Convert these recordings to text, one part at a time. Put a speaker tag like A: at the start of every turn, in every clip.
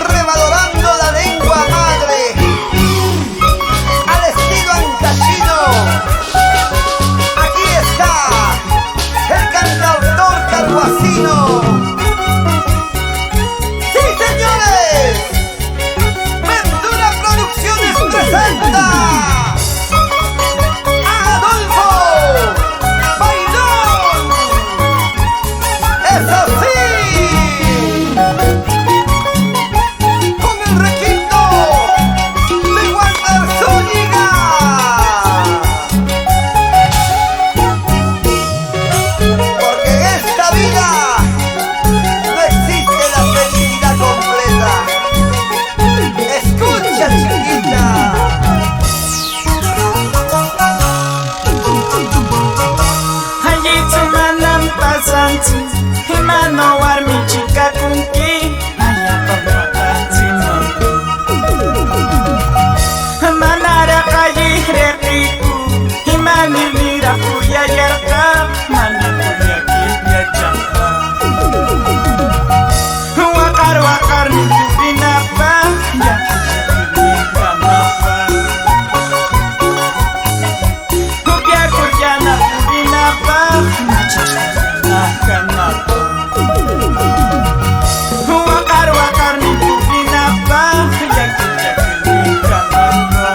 A: Revalorando la lengua madre al estilo ancashino. Aquí está el cantautor carhuacino. ¡Sí, señores! Ventura Producciones presenta a Adolfo Bailón. ¡Eso sí! Con el requinto de Walter Zúñiga. Porque en esta vida no existe la felicidad completa. Escucha, chiquita.
B: Hayitu manam pasanti, himano warmi chika kunki, ayapapatanti manara kayi rekiku, himani mira kuya yarka, mani kuya kipya chaka. Wakar wakar ni kupinapa, yaku kanapa. Kuya kuya na kupinapa, nachaka kanapa. Wakar wakar ni kupinapa, yaku kanapa.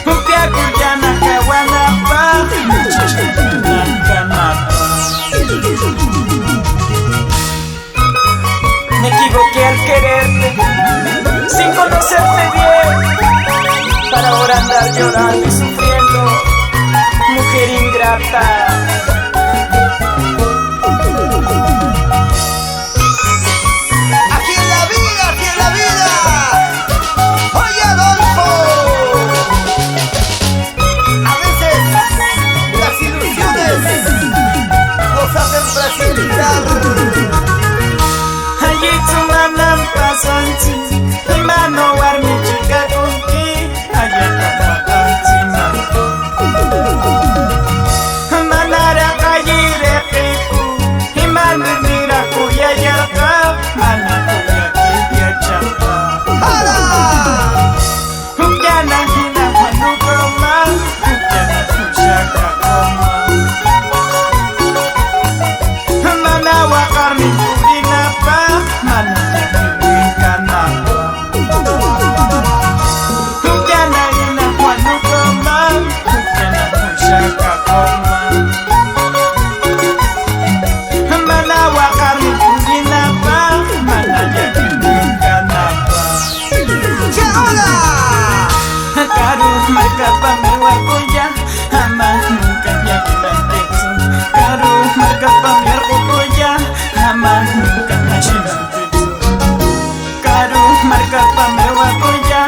B: Kuya kuya na kawanapa, nachaka kanapa. Me equivoqué al quererte, sin conocerte bien, para ahora andar llorando y sufriendo, mujer ingrata.
A: Aquí en la vida, aquí en la vida. Oye, Adolfo. A veces las ilusiones nos hacen precipitar.
B: Hayitu manam pasanti, himano warmi chika kunki, ayapapatanti manara kayi rekiku, himani mira kuya yarka, mani kuya kipya chaka.
A: ¡Para!
B: Kuyana hina manukoma, kuyana kushaka koma. Mana wakarni kurinapa, mana yakirinkanapa. Kuyana hina manukoma, kuyana kushaka koma. Mana wakarni kurinapa, mana yakirinkanapa.
A: ¡Que ahora!
B: Karu markapa me wakuya, ama nunca ya kilantetsu. Karu markapa me wakuya, ama nunca ya kilantetsu. Karu markapa me wakuya,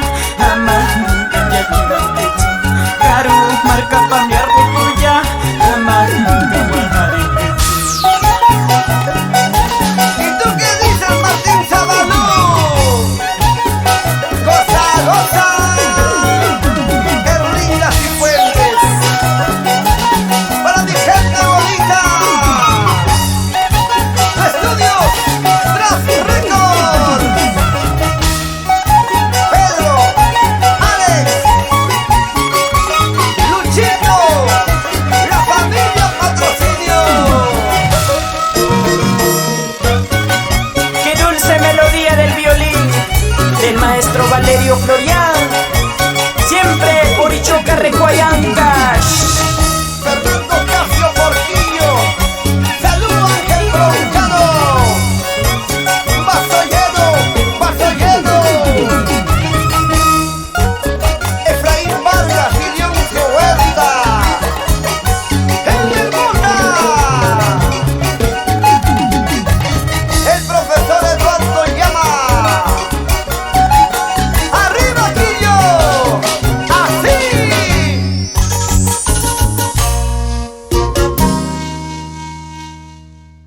B: ama nunca ya kilantetsu. Karu markapa me wakuya, ama nunca ya kilantetsu.
A: ¿Y tú qué dices, Martín Zabalú? ¡Goza, goza! Erlindas y Fuentes. Para mi gente bonita. Estudios Tras Record. Pedro, Alex, Luchito, la familia Patrocinio.
B: Qué dulce melodía del violín del maestro Valerio Florian, siempre por Ichoca Recuayanca.